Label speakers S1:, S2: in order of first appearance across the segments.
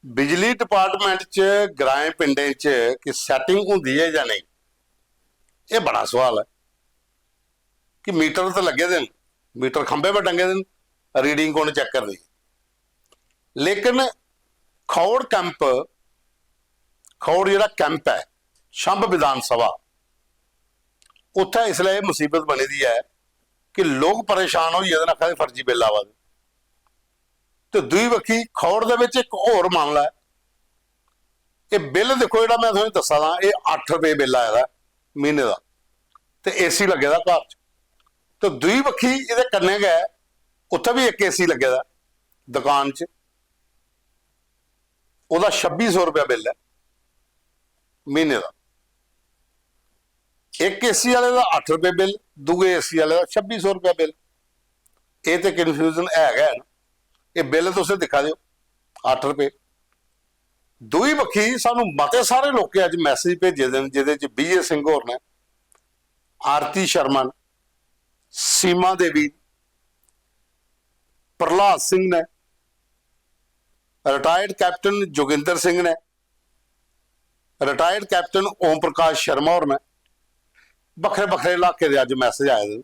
S1: बिजली डिपार्टमेंट च ग्राएं पिंडें च कि सैटिंग होंदी है या नहीं, ये बड़ा सवाल है। कि मीटर तो लगे दे, मीटर खंबे पर टंगे दे, रीडिंग कौन चेक कर दी। लेकिन खौड़ कैंप, खौड़ जिहड़ा कैंप है शंभ विधान सभा, उत्थे इसलिए मुसीबत बनी दी है कि लोग परेशान हो जाते फर्जी बिल आवा दे। तो दूई बखी खौड़ दे विच एक होर मामला है। ये बिल देखो जो मैं तुहानूं दस्सां दा, ये 8 रुपए बिल आया महीने का, तो AC लगे दा घर च। तो दूई बखी ये कन्ने गए, उत्थे भी एक AC लगे दा दुकान च, ਉਹਦਾ 2600 रुपया बिल है महीने का। एक AC वाले का 8 रुपए बिल, दूए AC वाले का 2600 रुपया बिल। ये तो कन्फ्यूजन है ना। ये बिल तुसीं दिखा दिओ 8 रुपए। दूई बखी सानू मते सारे लोग अज मैसेज भेजे दिन जिहदे च BA सिंह होर ने, आरती शर्मा ने, सीमा देवी, प्रहलाद सिंह ने, रिटायर्ड कैप्टन जोगिंदर सिंह ने, रिटायर्ड कैप्टन ओम प्रकाश शर्मा होर ने, बखरे बखरे इलाके के अज मैसेज आए थे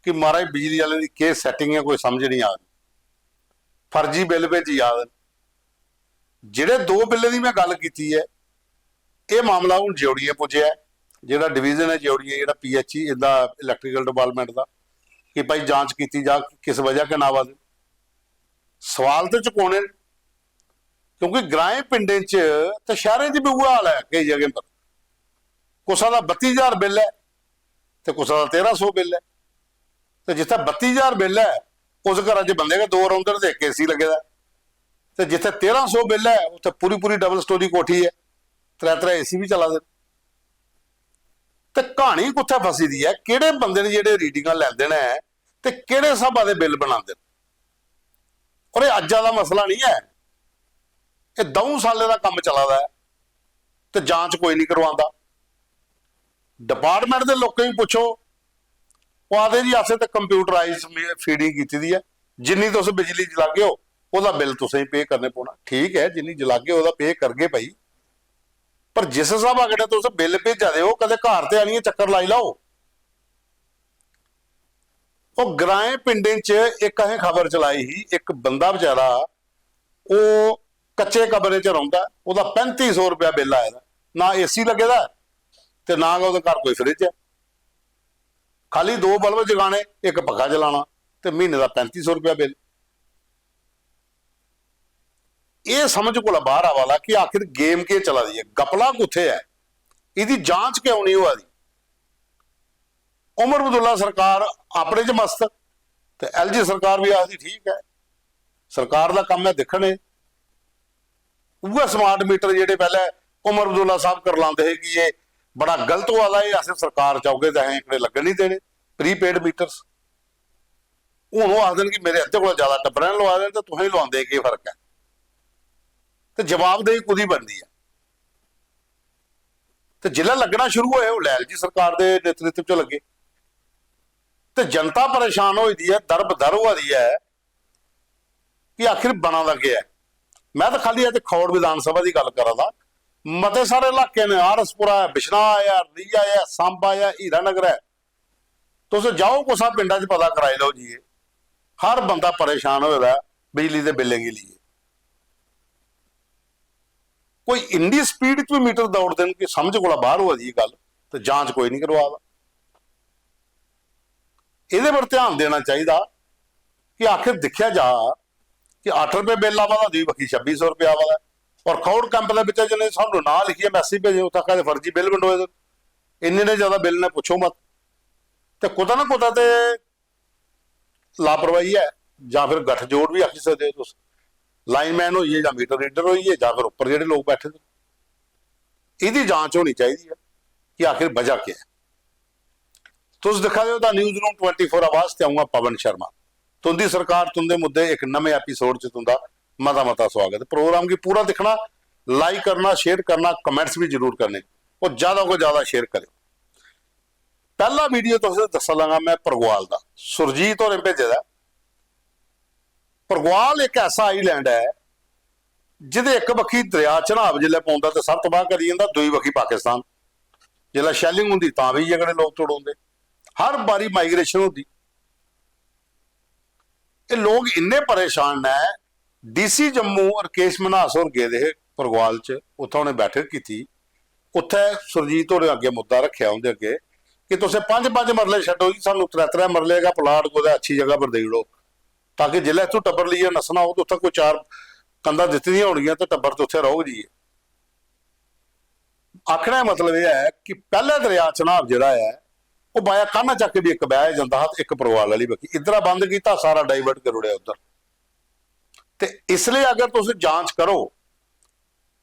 S1: कि महाराज बिजली वाले की केस सैटिंग है, कोई समझ नहीं आ रही, फर्जी बिल भेजी आ रहे। जिहड़े 2 बिल की मैं गल की है, ये मामला हुण ज्योड़िए पुज्या है, जिहड़ा डिवीजन है ज्योड़िए, जिहड़ा PHE इहदा इलैक्ट्रीकल डिपार्टमेंट का, कि भाई जांच की जा किस वजह के नावा दे। सवाल तो चुकाने, क्योंकि ग्राएं पिंडें तो शहरें भी वो हाल है। कई जगह पर कुसा का 32,000 बिल है, तो कुसा का 1300 बिल है। तो जिथे 32,000 बिल है उस घर च बंदे के 2 राउंडर से एक AC लगे दा। तो जिथे 1300 बिल है उत्थे पूरी पूरी डबल स्टोरी कोठी है, 3 AC भी चला दे। तो कहानी कुत्थे फसी दी है, किहड़े बंदे ने जिहड़े रीडिंगां लैंदे ने ते किहड़े हिसाबां दे बिल बनांदे ने। और ये अज्जा दा मसला नहीं है, ये 2 साले का काम चला दा है, तो जांच कोई नहीं करवांदा। डिपार्टमेंट के लोगों भी पुछो, वो आदे जी असें तो कंप्यूटराइज फीडिंग की है, जिन्नी तुस बिजली जलागे हो वह बिल तुसें पे करने पौना। ठीक है, जिन्नी जलागे वह पे करगे भाई, पर जिस हिसाब अगर तुस बिल भेजा दे हो, कदे घर ते आनिए चक्कर लाई लाओ। वो ग्राएं पिंडें च एक असें खबर चलाई ही, एक बंदा बेचारा वो कच्चे कमरे च रहिंदा, उसदा 3500 रुपया बिल आया, ना AC लगे दा ते ना उसदे घर कोई फ्रिज है, खाली 2 बल्ब जगाने, एक पक्खा चलाना, तो महीने का 3500 रुपया बिल। ये समझ को बाहर आवाला कि आखिर गेम के चला दी है, गपला कुत्थे है, इसकी जांच क्यों नहीं हुआ दी। उमर अब्दुल्ला सरकार अपने च मस्त, तो LG सरकार भी आखदी ठीक है, सरकार का काम है देखने। वह स्मार्ट मीटर जेडे पहले उमर अब्दुल्ला साहब कर लाते हैं कि ये बड़ा गलत हुआ है, अस सरकार चाहोगे तो अं लगन नहीं देने प्रीपेड मीटरस। हूँ वो आखते कि मेरे अद्धे को ज्यादा टब्बरां ने लवा दें, तो तुसीं लवांदे की फर्क है। तो जवाबदेही खुद बनती है। तो जिले लगना शुरू होए वो LG सरकार के नेतृत्व च लगे, तो जनता परेशान होती है, दर बदर हो रही है कि आखिर बना लगे है। मैं तो खाली अज खौड़ विधान सभा की गल करा था, मते सारे इलाके ने, आरसपुरा है, बिशनाह है, रीया है, सांबा है, हीरानगर है, तुस जाओ कुसा पिंडा च पता कराई लो जी। हर बंदा परेशान होया बिजली के बिलें के लिए। कोई इन्नी स्पीड च भी मीटर दौड़ देन कि समझ को बाहर हो जी गल, तो जांच कोई नहीं करवा। ये पर ध्यान देना चाहिए कि आखिर देखा जा कि 8 रुपए बिल आवा, दूई बखी 2600 रुपया आवा। और खौड़ कैंप के जिन्हें सानू ना लिखिए मैसेज भेजे, उत्थे कहते फर्जी बिल वंडोए, इन्ने ज्यादा बिल ने पुछो मत। तो कुदा ना कुदा तो लापरवाही है, या फिर गठजोड़ भी आखी सकते हो, लाइनमैन होइए या मीटर रीडर होइए, या फिर उपर जिहड़े लोग बैठे थे। इसकी जांच होनी चाहिए है कि आखिर वजह क्या है। तुस दिखा दो न्यूज़ रूम 24 आवाज ते आऊंगा पवन शर्मा। तुंदी सरकार तुंदे मुद्दे एक नवे एपीसोड च तुंदा मता मता स्वागत है। प्रोग्राम की पूरा दिखना, लाइक करना, शेयर करना, कमेंट्स भी जरूर करने, और ज्यादा को ज्यादा शेयर करें। पहला वीडियो तुसें दस लगा मैं परगवाल का, सुरजीत होरें भेजे दा। परगवाल एक ऐसा आईलैंड है ਜਿਹਦੇ ਇੱਕ ਬੱਖੀ ਦਰਿਆ ਚਨਾਬ ਜਿਲੇ ਪਾਉਂਦਾ ਤੇ ਸਭ ਤਬਾਹ ਕਰੀ ਜਾਂਦਾ, ਦੂਈ ਬੱਖੀ ਪਾਕਿਸਤਾਨ ਜਿਲਾ ਸ਼ੈਲਿੰਗ ਹੁੰਦੀ ਤਾਂ ਵੀ ਜਿਹੜੇ ਲੋਕ ਤੋੜਾਉਂਦੇ, हर बारी माइग्रेशन होती। ये लोग इन्ने परेशान ने। डीसी जम्मू राकेश मन्हास होर गए थे परगवाल च, उत्थे उन्हें बैठक की थी। उत्थे सुरजीत होरें अगे मुद्दा रखा उनके अगे कि तुम 5-5 मरले छड्डो जी, सानू 3-3 मरले का प्लाट कोई अच्छी जगह पर दे दो, ताकि जिले इतों टब्बर लिए नसना हो तो उत्थे कोई 4 कंधा दित्ती होनियां तो टब्बर तो उत्थे रहो जी। आखने का मतलब यह है कि पहले दरिया चनाब जिहड़ा है वो बाया काना चक के भी एक बह जाता है, एक परवाल वाली बखी इधर बंद किया, सारा डाइवर्ट कर उड़िया उधर। तो इसलिए अगर तुम जांच करो,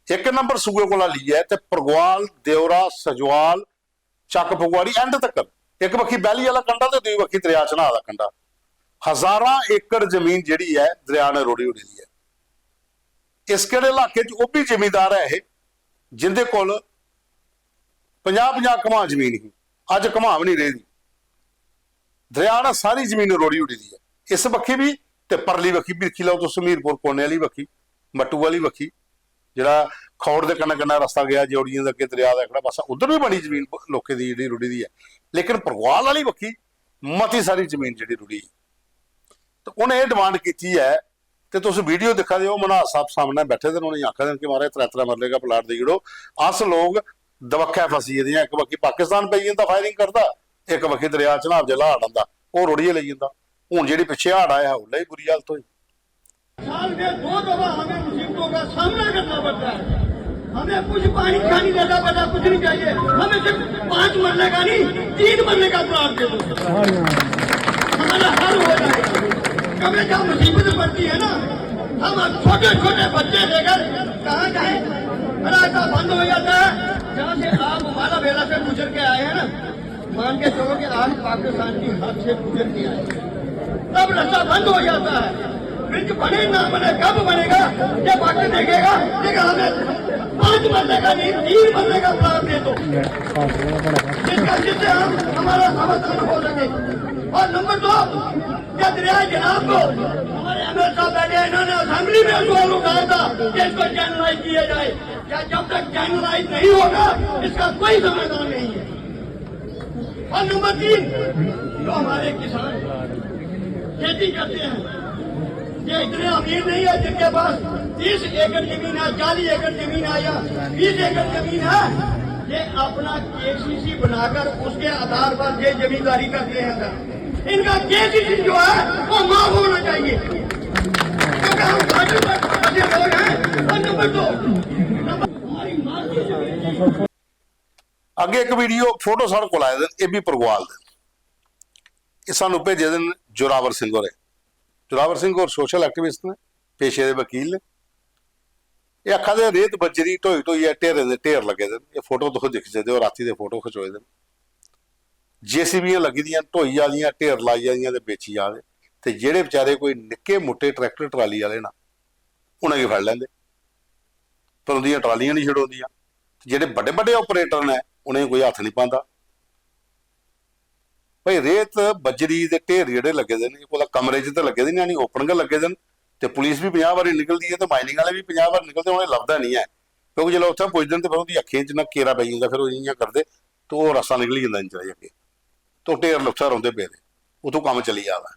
S1: एक नंबर सूबे को लिया तो परगवाल, देवरा, सजवाल, चक फगवाड़ी एंड तक एक बखी बैली वाला कंडा तो दूसरी बखी दरिया चनाह का कंडा, 1000 एकड़ जमीन जी है दरिया ने रोड़ी उड़ी दी है। इस किहड़े इलाके च वो भी जिमीदार है जिंदे कोल 50-50 कमा जमीन ही, अज घमाव नहीं रही। दरिया ने सारी जमीन रोड़ी उड़ी दी है। इस बखी भी ते परली बखी भी देखी लो तो समीरपुर कोने वाली बखी, मट्टू वाली बखी जिहड़ा खौड़ के कन्नै कन्नै रस्ता गया जोड़ियां अगे दरिया का एक पासा, उधर भी बड़ी जमीन लोगों की जी रुड़ी दी है। लेकिन परगवाल वाली बखी मती सारी जमीन जी रुड़ी। तो उन्हें यह डिमांड की है तो तुम वीडियो दिखा दो, मन्हास साहब सामने बैठे थे, उन्होंने आखा कि मारे 3-3 मरले का प्लाट दे जड़ो। अस लोग दवख्या फसी एक बखी पाकिस्तान पई जाता फायरिंग करता, एक बखी दरिया चनाब जिला हाड़ आंदा वो रुड़िए ले जाता। हुण जिहड़ी पिछे हाड़ आया उसले ही बुरी हालत हुई।
S2: साल में 2 दफा हमें मुसीबतों का सामना करना पड़ता है। हमें कुछ पानी का नहीं देता पता, कुछ नहीं चाहिए हमें, सिर्फ 5 मरने का नहीं 3 मरने का प्लाट दे दो, हमारा हल हो जाएगा। कभी जब मुसीबत पड़ती है ना, हम छोटे छोटे बच्चे लेकर कहाँ जाए, रास्ता बंद हो जाता है। जहाँ से आप हमारा बेला से गुजर के आए हैं ना, मान के चलो कि आज पाकिस्तान की हद से गुजर के आए, तब रास्ता बंद हो जाता है। ब्रिज बने ना बने, कब बनेगा ये बाकी देखेगा। लेकिन हमें 5 मरने का नहीं 3 मरने का प्लान दे दो, जिससे हम हमारा समाधान हो सके। और नंबर 2, क्या दरिया जनाब को हमारे एमएल साहब बैठे, इन्होंने असेंबली में सवाल उठाया था कि इसको चैनलाइज किया जाए। क्या जब तक चैनलाइज नहीं होगा इसका कोई समाधान नहीं है। और नंबर 3, जो हमारे किसान खेती करते हैं, ये इतने अमीर नहीं है जिनके पास 30 एकड़ जमीन है, 40 एकड़ जमीन है या 20 एकड़ जमीन है। ये अपना केसीसी बनाकर उसके आधार पर ये जमींदारी करते हैं सर। इनका केसीसी जो है वो माफ होना चाहिए, क्योंकि हम घाटे पर फंसे लोग हैं। और नंबर 2, हमारी माँ की जमीन
S1: अगे एक वीडियो फोटो साढ़े को आए दिन, ये भी परगवाल दिन, ये सानू भेजे दिन जोरावर सिंह होरे। जोरावर सिंह और सोशल एक्टिविस्ट ने, पेशे के वकील ने। ये आखा दे रेत बजरी ढोई ढोई है, ढेरे दे ढेर लगे दिन। ये फोटो तुम दिख सकते हो, राती दे फोटो खिचोए दिन। जेसीबीयां लगी दियां ढोई आदियां, ढेर लाई आदियां ते बेची जा रहे। ते जेड़े बेचारे कोई निक्के मुट्टे ट्रैक्टर ट्राली वाले ना, उन्हें फड़ लेंदे, पर उन्दियां ट्रालियां नहीं छड़ाउंदियां। जेड़े बड़े बड़े ऑपरेटर ने उन्हें कोई हथ नहीं पाता। भाई रेत बजरी के ढेर जेडे लगे दे ने, कमरे च तो लगे दे नहीं, ओपन गै लगे दे। तो पुलिस भी 50 बारी निकलती है, तो माइनिंग वाले भी 50 बार निकलते, उन्हें लभदा नहीं है। क्योंकि जो उत्थे पुजदे तो फिर उनकी अखीं च ना घेरा पै जाता, फिर इं करते तो वो रस्ता निकली जाता इंच अगे, तो ढेर लुत्था रौंदे पे, उतों काम चली जाता।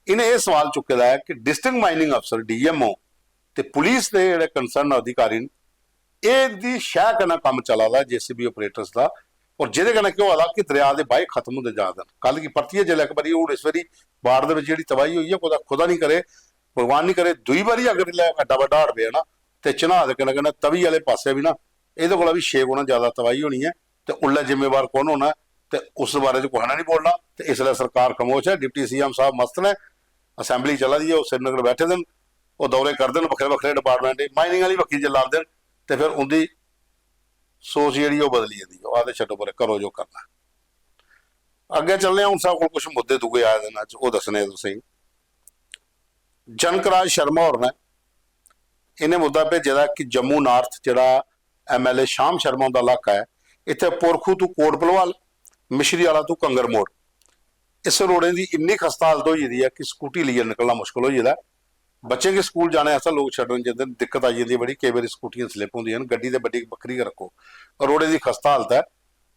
S1: इन्हें यह सवाल चुके है कि डिस्ट्रिक्ट माइनिंग अफसर DMO ते पुलिस के जोड़े कंसर्न अधिकारी ये शह कन्नै काम चला दा JCB ऑपरेटर्स का। और जिहदे कन्नै क्यों होआ कि दरिया के बाहे खत्म होंदे जा रहे। कल की परतियै जिसलै एक बारी हुण इस बारी बाढ़ दे विच जिहड़ी तबाही हुई है, खुदा नहीं करे, भगवान नहीं करे, दूई बारी अगर एड्डा वड्डा हाड़ पिया ना, तो चनाह दे कन्नै कन्नै तवी वाले पासे भी ना इहदे कोला भी 6 गुणा ज़्यादा तबाही होनी है। तो उल्ला जिम्मेवार कौन होना, तो उस बारे च कुछ नहीं बोलना। तो इसलिए सरकार खामोश है। डिप्टी CM साहब मस्त ने, असैंबली चला दी है, वो श्रीनगर बैठे दिन, वो दौरे करते हैं बखरे बखरे डिपार्टमेंट, माइनिंग वाली बखी च ला देन, तो फिर उनकी सोच जी बदली जाती है। आदे छड्डो पर करो जो करना। अगे चलने हूँ साहब को कुछ मुद्दे दूए आए दिन, वो दसने तुसीं। जनकराज शर्मा होर ने इन्हें मुद्दा भेजे कि जम्मू नार्थ जिहड़ा MLA शाम शर्मा का इलाका है, इत्थे पुरखू तू कोट भलवाल, मिश्री वाला तू कंगर मोड़, इस रोड़े की इन्नी खस्ता हालत हो जाती है कि स्कूटी लिए निकलना मुश्किल हो जाता है। ਬੱਚੇ ਕੇ ਸਕੂਲ ਜਾਣੇ ਐਸਾ ਲੋਕ ਛੱਡਣ ਜਾਂਦੇ ਨੇ, ਦਿੱਕਤ ਆ ਜਾਂਦੀ ਹੈ ਬੜੀ, ਕਈ ਵਾਰੀ ਸਕੂਟੀਆਂ ਸਲਿੱਪ ਹੁੰਦੀਆਂ ਨੇ, ਗੱਡੀ ਤੇ ਵੱਡੀ ਵੱਖਰੀ ਰੱਖੋ। ਰੋੜੇ ਦੀ ਖਸਤਾ ਹਾਲਤ ਹੈ,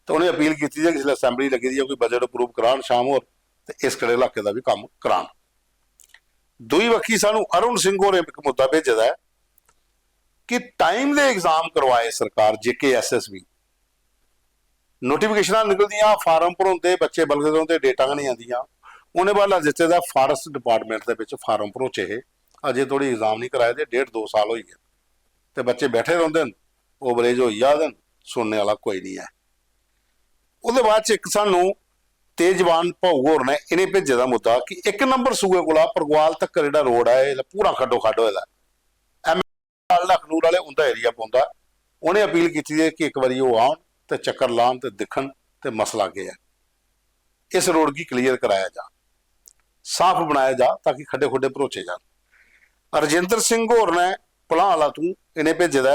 S1: ਤਾਂ ਉਹਨੇ ਅਪੀਲ ਕੀਤੀ ਹੈ ਕਿ ਜਿਸ ਅਸੈਂਬਲੀ ਲੱਗੀ ਦੀ ਹੈ ਕੋਈ ਬਜਟ ਅਪਰੂਵ ਕਰਾਉਣ ਸ਼ਾਮ ਹੋਰ, ਤੇ ਇਸ ਕਿਹੜੇ ਇਲਾਕੇ ਦਾ ਵੀ ਕੰਮ ਕਰਾਉਣ। ਦੂਈ ਵੱਖੀ ਸਾਨੂੰ ਅਰੁਣ ਸਿੰਘ ਹੋਰੇ ਇੱਕ ਮੁੱਦਾ ਭੇਜਦਾ ਹੈ ਕਿ ਟਾਈਮ ਦੇ ਐਗਜ਼ਾਮ ਕਰਵਾਏ ਸਰਕਾਰ, JKSSB ਨੋਟੀਫਿਕੇਸ਼ਨਾਂ ਨਿਕਲਦੀਆਂ, ਫਾਰਮ ਭਰਉਂਦੇ, ਬੱਚੇ ਬਲਗਦੇ ਹੁੰਦੇ, ਡੇਟਾਂ ਨਹੀਂ ਆਉਂਦੀਆਂ। ਉਹਨੇ ਬਾਅਦ ਦਿੱਤੇ ਦਾ ਫਾਰੈਸਟ ਡਿਪਾਰਟਮੈਂਟ ਦੇ ਵਿੱਚ ਫਾਰਮ ਭਰੋਚੇ ਇਹ ਅਜੇ ਥੋੜੀ ਐਗਜ਼ਾਮ ਨਹੀਂ ਕਰਾਏ ਤੇ 1.5-2 ਸਾਲ ਹੋਈ ਗਏ, ਤੇ ਬੱਚੇ ਬੈਠੇ ਰਹਿੰਦੇ ਨੇ, ਓਵਰੇਜ ਹੋਈ ਜਾਂਦੇ ਨੇ, ਸੁਣਨੇ ਵਾਲਾ ਕੋਈ ਨਹੀਂ ਹੈ। ਉਹਦੇ ਬਾਅਦ ਚ ਇੱਕ ਸਾਨੂੰ ਤੇਜਵਾਨ ਭਾਊ ਹੋਰ ਨੇ ਇਹਨੇ ਭੇਜੇ ਦਾ ਮੁੱਦਾ ਕਿ 1 ਨੰਬਰ ਸੂਏ ਕੋਲਾ ਪਰਗਵਾਲ ਤੱਕ ਜਿਹੜਾ ਰੋਡ ਹੈ ਇਹ ਪੂਰਾ ਖੱਡੋ ਖੱਡ ਹੋਇਆ, ਲਖਨੂਰ ਵਾਲੇ ਉਹਦਾ ਏਰੀਆ ਪਾਉਂਦਾ। ਉਹਨੇ ਅਪੀਲ ਕੀਤੀ ਹੈ ਕਿ ਇੱਕ ਵਾਰੀ ਉਹ ਆਉਣ ਤੇ ਚੱਕਰ ਲਾਉਣ ਤੇ ਦਿਖਣ ਤੇ ਮਸਲਾ ਕੀ ਹੈ, ਇਸ ਰੋਡ ਕੀ ਕਲੀਅਰ कराया जा, साफ बनाया जा ताकि खड्डे खुड्डे भरोचे जान। रजिंदर सिंह होर ने भलाला तू इन्हें भेजे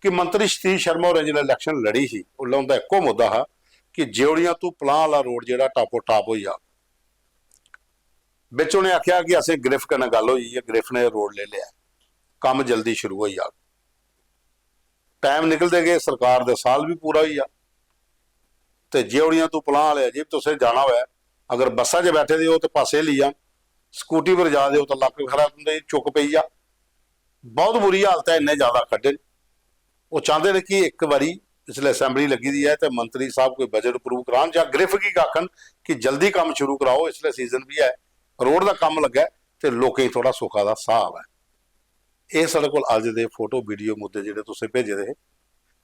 S1: कि मंत्री सतीश शर्मा होरें जो इलैक्शन लड़ी सी उल्ला उनका एको मुद्दा हा कि जेवड़ियां तू भलां वाला रोड जो टापो टाप हो जा। बिच उन्हें आख्या कि असें ग्रिफ कन्नै गल होई है, ग्रिफ ने रोड ले लिया, काम जल्दी शुरू हो जा। टाइम निकलते गए, सरकार दे साल भी पूरा हो जा, ते जेवड़ियां तू भलां वाले अजीब तुसें जाना होया, अगर बसा च बैठे दे हो तो पासे लिया, स्कूटी पर जा दे हो तो लक खरा चुक पई जा। बहुत बुरी हालत है, इन्ने ज्यादा खड्डे। वो चाहते हैं कि एक बारी इसलिए असैंबली लगी दी है तो मंत्री साहब कोई बजट अप्रूव करान या ग्रिफ की आखन कि जल्दी काम शुरू कराओ, इसलिए सीजन भी है, रोड का काम लगा तो लोकें थोड़ा सुखा का साहब है। ये साढ़े को अज दे फोटो वीडियो मुद्दे जिहड़े तुसीं भेजे दे,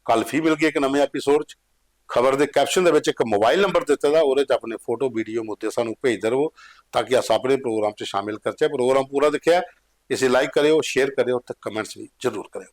S1: कल फिर मिल गए एक नवे एपीसोड च। खबर के कैप्शन के एक मोबाइल नंबर दिता था, वो अपने फोटो वीडियो मुद्दे सानू भेजते रहो ताकि अस अपने प्रोग्राम से शामिल करचे। प्रोग्राम पूरा देखिया, इसे लाइक करो, शेयर करो तो कमेंट्स भी जरूर करो।